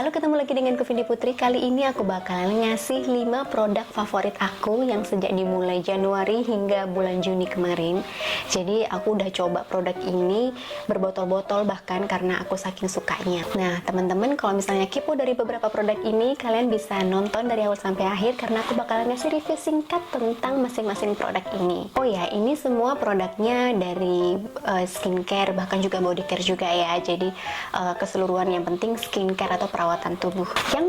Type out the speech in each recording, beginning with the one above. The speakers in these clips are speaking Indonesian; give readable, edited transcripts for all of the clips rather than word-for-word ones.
Halo, ketemu lagi dengan ku Vindi Putri. Kali ini aku bakalan ngasih 5 produk favorit aku yang sejak dimulai Januari hingga bulan Juni kemarin. Jadi aku udah coba produk ini berbotol-botol bahkan karena aku saking sukanya. Nah teman-teman, kalau misalnya kepo dari beberapa produk ini, kalian bisa nonton dari awal sampai akhir karena aku bakalan ngasih review singkat tentang masing-masing produk ini. Oh ya, ini semua produknya dari skincare, bahkan juga body care juga ya. Jadi keseluruhan yang penting skincare atau perawatan tubuh. Yang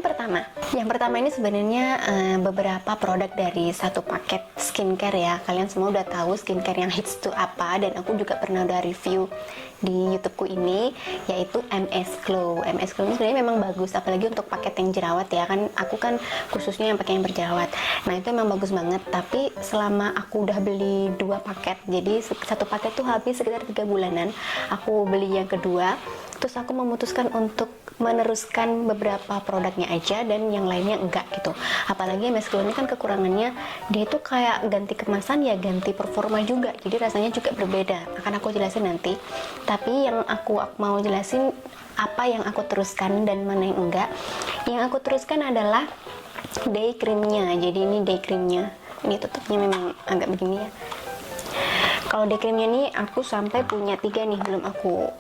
pertama ini sebenarnya beberapa produk dari satu paket skincare ya. Kalian semua udah tahu skincare yang hits itu apa, dan aku juga pernah udah review di YouTubeku ini, yaitu MS Glow. MS Glow ini sebenarnya memang bagus, apalagi untuk paket yang jerawat ya kan. Aku kan khususnya yang pakai yang berjerawat. Nah itu memang bagus banget. Tapi selama aku udah beli 2 paket, jadi satu paket tuh habis sekitar 3 bulanan. Aku beli yang kedua, terus aku memutuskan untuk meneruskan beberapa produknya aja dan yang lainnya enggak gitu. Apalagi MS Glow ini kan kekurangannya, dia itu kayak ganti kemasan ya ganti performa juga, jadi rasanya juga berbeda. Akan aku jelasin nanti. Tapi yang aku mau jelasin apa yang aku teruskan dan mana yang enggak. Yang aku teruskan adalah day creamnya. Jadi ini day creamnya, ini tutupnya memang agak begini ya. Kalau day creamnya nih aku sampai punya 3 nih,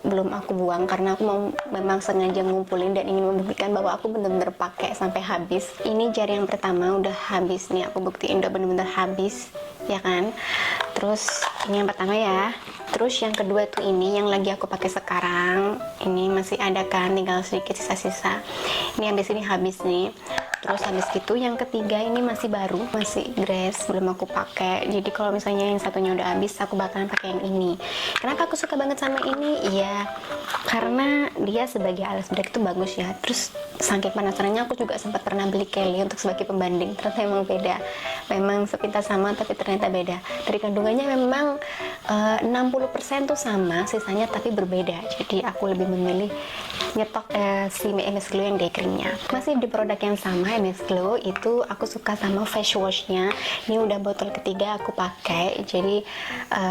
belum aku buang karena aku mau memang sengaja ngumpulin dan ingin membuktikan bahwa aku benar-benar pakai sampai habis. Ini jari yang pertama udah habis nih, aku buktiin udah benar-benar habis ya kan. Terus ini yang pertama ya. Terus yang kedua tuh ini yang lagi aku pakai sekarang. Ini masih ada kan, tinggal sedikit sisa-sisa. Ini habis, ini habis nih. Terus habis gitu yang ketiga ini masih baru, masih grass, belum aku pakai. Jadi kalau misalnya yang satunya udah habis, aku bakalan pakai yang ini. Kenapa aku suka banget sama ini? Iya, karena dia sebagai alas bedak itu bagus ya. Terus saking penasarannya aku juga sempat pernah beli Kelly untuk sebagai pembanding. Ternyata emang beda. Memang sepintas sama tapi ternyata beda. Dari kandungannya memang 60% tuh sama, sisanya tapi berbeda. Jadi aku lebih memilih nyetok si MS Glow yang day creamnya. Masih di produk yang sama, MS Glow itu aku suka sama face washnya. Ini udah botol ketiga aku pakai. Jadi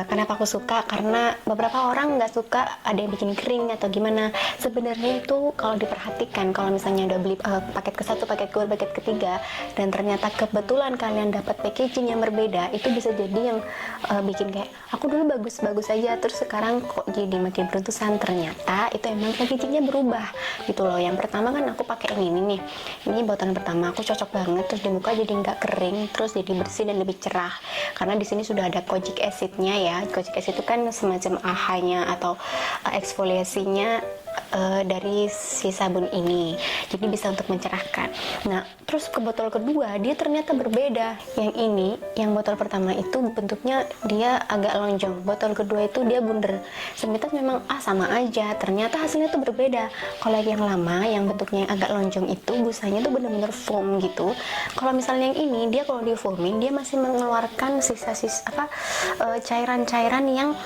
kenapa aku suka? Karena beberapa orang nggak suka ada yang bikin kering atau gimana. Sebenarnya itu kalau diperhatikan, kalau misalnya udah beli paket ke satu, paket kedua, paket ketiga, dan ternyata kebetulan kalian dapat packaging yang berbeda, itu bisa jadi yang bikin kayak aku dulu bagus-bagus aja, terus sekarang kok jadi makin beruntusan. Ternyata itu emang packagingnya berubah gitu loh. Yang pertama kan aku pakai yang ini nih, ini botolan pertama aku cocok banget, terus di muka jadi nggak kering, terus jadi bersih dan lebih cerah karena di sini sudah ada kojic acidnya ya. Kojic acid itu kan semacam AHA-nya atau eksfoliasinya dari si sabun ini, jadi bisa untuk mencerahkan. Nah terus ke botol kedua dia ternyata berbeda. Yang ini, yang botol pertama itu bentuknya dia agak lonjong, botol kedua itu dia bundar. Sebenarnya memang sama aja, ternyata hasilnya tuh berbeda. Kalau yang lama yang bentuknya yang agak lonjong itu busanya tuh bener-bener foam gitu. Kalau misalnya yang ini, dia kalau di foaming dia masih mengeluarkan sisa-sisa cairan-cairan yang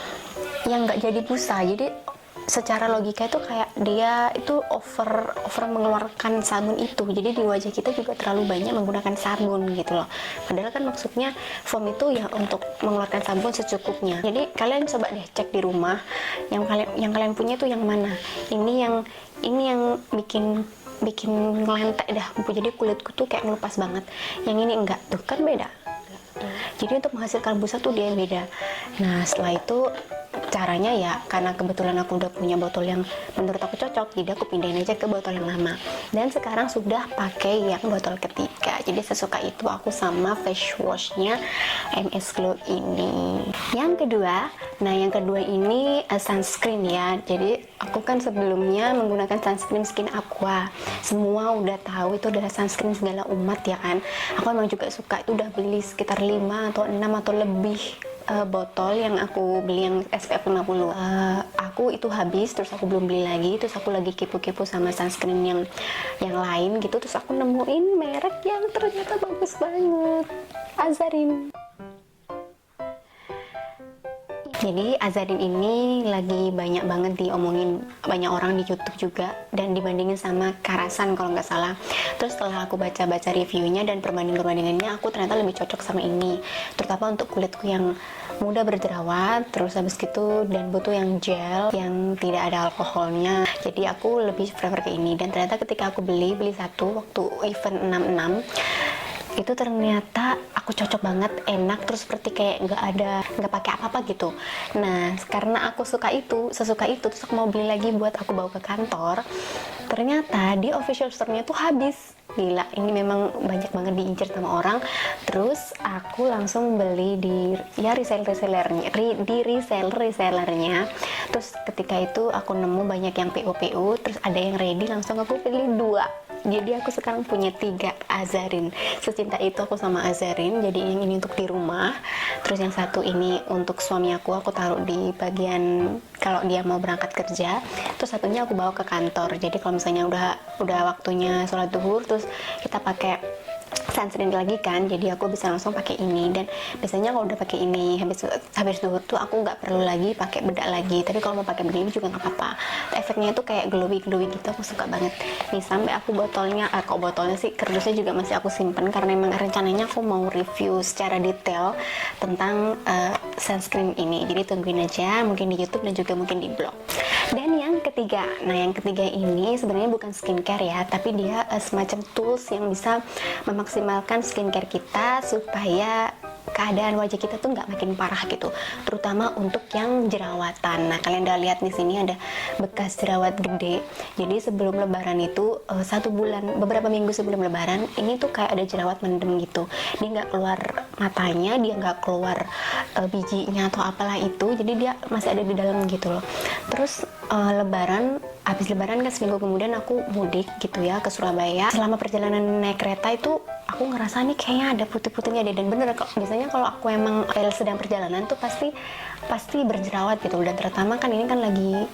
nggak jadi busa. Jadi secara logika itu kayak dia itu over mengeluarkan sabun itu, jadi di wajah kita juga terlalu banyak menggunakan sabun gitu loh. Padahal kan maksudnya foam itu ya untuk mengeluarkan sabun secukupnya. Jadi kalian coba deh cek di rumah yang kalian punya itu yang mana. Ini yang bikin ngelentek dah, jadi kulitku tuh kayak ngelupas banget. Yang ini enggak, tuh kan beda. Jadi untuk menghasilkan busa tuh dia beda. Nah setelah itu caranya ya, karena kebetulan aku udah punya botol yang menurut aku cocok, jadi aku pindahin aja ke botol yang lama. Dan sekarang sudah pakai yang botol ketiga. Jadi sesuka itu aku sama face washnya MS Glow ini. Yang kedua ini sunscreen ya. Jadi aku kan sebelumnya menggunakan sunscreen Skin Aqua. Semua udah tahu itu adalah sunscreen segala umat ya kan. Aku emang juga suka, itu udah beli sekitar 5 atau 6 atau lebih botol yang aku beli yang SPF 50. Aku itu habis, terus aku belum beli lagi, terus aku lagi kepo-kepo sama sunscreen yang lain gitu, terus aku nemuin merek yang ternyata bagus banget, Azarin. Jadi Azarin ini lagi banyak banget diomongin banyak orang di YouTube juga, dan dibandingin sama Karasan kalau nggak salah. Terus setelah aku baca-baca reviewnya dan perbandingannya, aku ternyata lebih cocok sama ini, terutama untuk kulitku yang mudah berjerawat, terus habis gitu dan butuh yang gel yang tidak ada alkoholnya. Jadi aku lebih prefer ke ini, dan ternyata ketika aku beli satu waktu event 66 itu ternyata aku cocok banget, enak, terus seperti kayak nggak pakai apa-apa gitu. Nah karena aku sesuka itu terus aku mau beli lagi buat aku bawa ke kantor. Ternyata di official store-nya tuh habis. Gila, ini memang banyak banget diincar sama orang. Terus aku langsung beli di reseller-resellernya, di reseller-resellernya. Terus ketika itu aku nemu banyak yang PO, terus ada yang ready, langsung aku beli 2. Jadi aku sekarang punya 3 Azarin. Secinta itu aku sama Azarin. Jadi yang ini untuk di rumah, terus yang satu ini untuk suami aku taruh di bagian kalau dia mau berangkat kerja. Terus satunya aku bawa ke kantor. Jadi kalau misalnya udah waktunya sholat duhur, terus kita pakai sunscreen lagi kan, jadi aku bisa langsung pakai ini. Dan biasanya kalau udah pakai ini habis duhur tuh aku nggak perlu lagi pakai bedak lagi, tapi kalau mau pakai bedak juga nggak apa-apa. Efeknya itu kayak glowy gitu, aku suka banget nih. Sampai aku botolnya sih, kardusnya juga masih aku simpen karena memang rencananya aku mau review secara detail tentang sunscreen ini. Jadi tungguin aja, mungkin di YouTube dan juga mungkin di blog. Dan yang ketiga ini sebenarnya bukan skincare ya, tapi dia semacam tools yang bisa memaksimalkan skincare kita supaya keadaan wajah kita tuh nggak makin parah gitu, terutama untuk yang jerawatan. Nah kalian udah lihat di sini ada bekas jerawat gede. Jadi sebelum lebaran itu beberapa minggu sebelum lebaran ini tuh kayak ada jerawat mendem gitu. Dia nggak keluar matanya, dia nggak keluar bijinya atau apalah itu, jadi dia masih ada di dalam gitu loh. Terus habis lebaran kan seminggu kemudian aku mudik gitu ya ke Surabaya. Selama perjalanan naik kereta itu aku ngerasa nih kayaknya ada putih-putihnya deh, dan bener kok. Biasanya kalau aku emang sedang perjalanan tuh pasti berjerawat gitu. Dan terutama kan ini kan lagi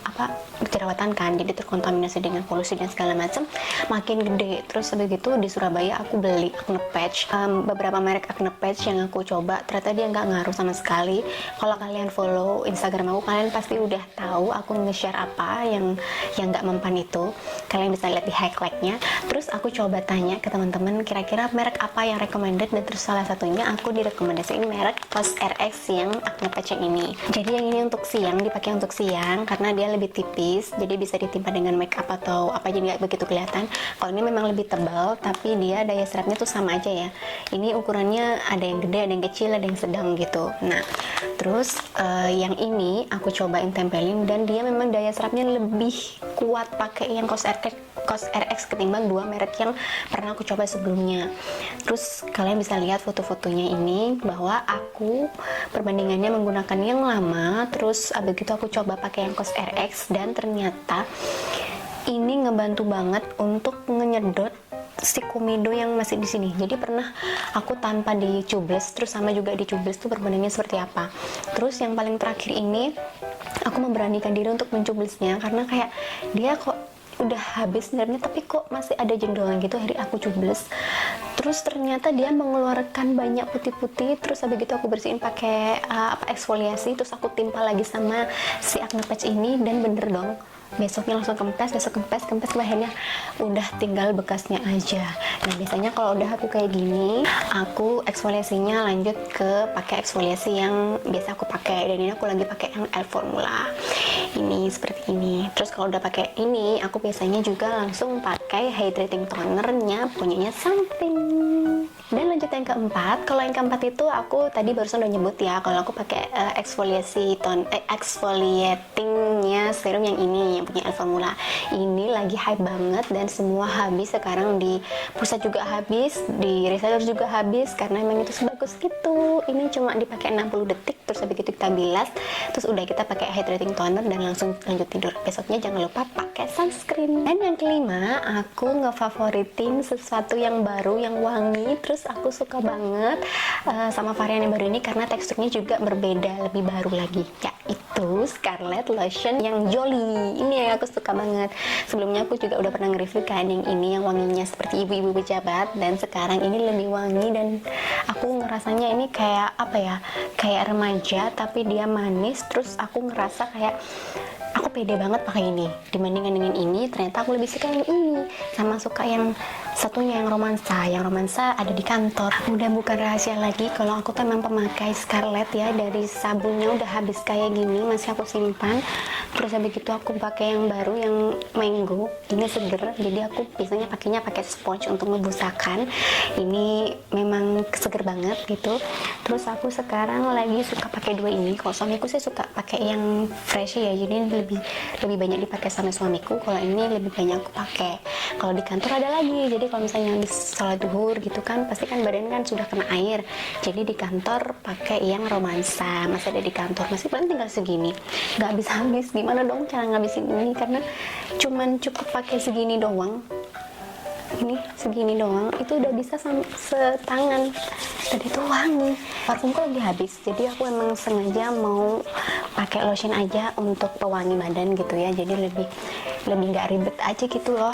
jerawatan kan, jadi terkontaminasi dengan polusi dan segala macam, makin gede. Terus habis itu di Surabaya aku beli acne patch, beberapa merek acne patch yang aku coba, ternyata dia nggak ngaruh sama sekali. Kalau kalian follow Instagram aku, kalian pasti udah tahu aku nge-share apa yang nggak mempan itu. Kalian bisa lihat di highlightnya. Terus aku coba tanya ke teman-teman kira-kira merek apa yang recommended, dan terus salah satunya aku direkomendasiin merek COS RX yang acne patch yang ini. Jadi yang ini untuk siang, dipakai untuk siang karena dia lebih tipis, jadi bisa ditimpa dengan make up atau apa, jadi nggak begitu kelihatan. Kalau ini memang lebih tebal, tapi dia daya serapnya tuh sama aja ya. Ini ukurannya ada yang gede, ada yang kecil, ada yang sedang gitu. Nah terus yang ini aku cobain tempelin, dan dia memang daya serapnya lebih kuat pakai yang COS RX ketimbang 2 merek yang pernah aku coba sebelumnya. Terus kalian bisa lihat foto-fotonya ini bahwa aku perbandingannya menggunakan yang lama, terus abis itu aku coba pakai yang COS RX, dan ternyata ini ngebantu banget untuk ngenyedot si komedo yang masih di sini. Jadi pernah aku tanpa dicubles, terus sama juga dicubles tuh perbandingannya seperti apa. Terus yang paling terakhir ini aku memberanikan diri untuk mencublesnya karena kayak dia kok udah habis sebenarnya, tapi kok masih ada jendolan gitu. Akhirnya aku cubles, terus ternyata dia mengeluarkan banyak putih-putih. Terus habis gitu aku bersihin pakai eksfoliasi, terus aku timpa lagi sama si acne patch ini, dan bener dong, besoknya langsung kempes, akhirnya udah tinggal bekasnya aja. Nah biasanya kalau udah aku kayak gini, aku eksfoliasinya lanjut ke pakai eksfoliasi yang biasa aku pakai, dan ini aku lagi pakai yang L Formula ini seperti ini. Terus kalau udah pakai ini, aku biasanya juga langsung pakai hydrating tonernya punyanya Something. Dan lanjut yang keempat. Kalau yang keempat itu aku tadi barusan udah nyebut ya, kalau aku pakai exfoliatingnya serum yang ini yang punya L Formula. Ini lagi hype banget dan semua habis sekarang, di pusat juga habis, di reseller juga habis karena memang itu sebagus gitu. Ini cuma dipakai 60 detik, terus habis itu kita bilas, terus udah kita pakai hydrating toner dan langsung lanjut tidur. Besoknya jangan lupa pakai sunscreen. Dan yang kelima, aku ngefavoritin sesuatu yang baru, yang wangi, terus aku suka banget sama varian yang baru ini karena teksturnya juga berbeda, lebih baru lagi, yaitu Scarlett Lotion yang Jolly. Ini yang aku suka banget. Sebelumnya aku juga udah pernah nge-review kan yang ini, yang wanginya seperti ibu-ibu pejabat, dan sekarang ini lebih wangi dan aku ngerasanya ini kayak apa ya, kayak remaja tapi dia manis. Terus aku ngerasa kayak aku pede banget pakai ini dibandingkan dengan ini. Ternyata aku lebih suka yang ini, sama suka yang satunya yang romansa ada di kantor. Udah bukan rahasia lagi kalau aku tuh memang pemakai Scarlett ya, dari sabunnya udah habis kayak gini masih aku simpan. Terus habis itu aku pakai yang baru yang mango, ini seger, jadi aku biasanya pakainya pakai sponge untuk membusakan. Ini memang seger banget gitu. Terus aku sekarang lagi suka pakai dua ini. Kalau suamiku sih suka pakai yang fresh ya, jadi lebih banyak dipakai sama suamiku. Kalau ini lebih banyak aku pakai. Kalau di kantor ada lagi, jadi kalau misalnya habis sholat duhur gitu kan, pasti kan badan kan sudah kena air. Jadi di kantor pakai yang romansa. Masih ada di kantor, masih paling tinggal segini, nggak habis-habis. Gimana dong cara ngabisin ini, karena cuman cukup pakai segini doang. Ini segini doang itu udah bisa setangan, dan itu wangi. Parfumku lagi habis, jadi aku emang sengaja mau pakai lotion aja untuk pewangi badan gitu ya, jadi lebih nggak ribet aja gitu loh.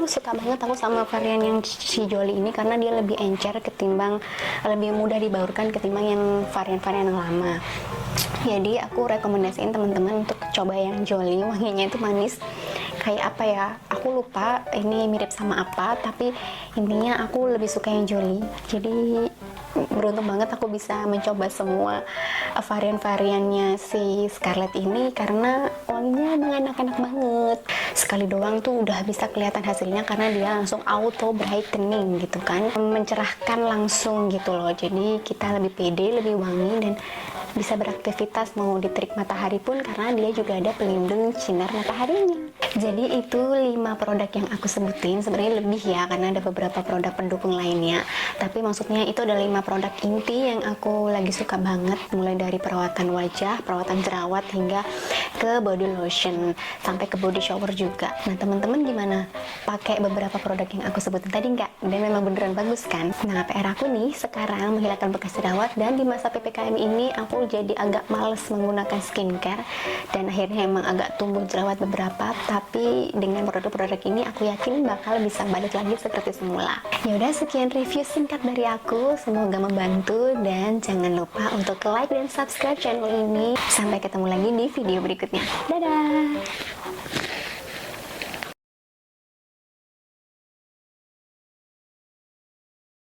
Suka banget aku sama varian yang si Jolie ini karena dia lebih encer ketimbang, lebih mudah dibaurkan ketimbang yang varian-varian yang lama. Jadi aku rekomendasiin teman-teman untuk coba yang Jolie, wanginya itu manis. Kayak apa ya, aku lupa ini mirip sama apa, tapi intinya aku lebih suka yang Jolie. Jadi beruntung banget aku bisa mencoba semua varian-variannya si Scarlett ini karena wanginya emang enak-enak banget. Sekali doang tuh udah bisa kelihatan hasilnya karena dia langsung auto brightening gitu kan, mencerahkan langsung gitu loh. Jadi kita lebih pede, lebih wangi, dan bisa beraktivitas mau di terik matahari pun karena dia juga ada pelindung sinar mataharinya. Jadi itu 5 produk yang aku sebutin, sebenarnya lebih ya karena ada beberapa produk pendukung lainnya, tapi maksudnya itu ada 5 produk inti yang aku lagi suka banget, mulai dari perawatan wajah, perawatan jerawat, hingga ke body lotion sampai ke body shower juga. Nah teman-teman gimana? Pakai beberapa produk yang aku sebutin tadi nggak? Dan memang beneran bagus kan? Nah PR aku nih sekarang menghilangkan bekas jerawat, dan di masa PPKM ini aku jadi agak males menggunakan skincare dan akhirnya emang agak tumbuh jerawat beberapa, tapi dengan produk-produk ini aku yakin bakal bisa balik lagi seperti semula. Ya udah, sekian review singkat dari aku, semoga membantu, dan jangan lupa untuk like dan subscribe channel ini. Sampai ketemu lagi di video berikutnya. Dadah.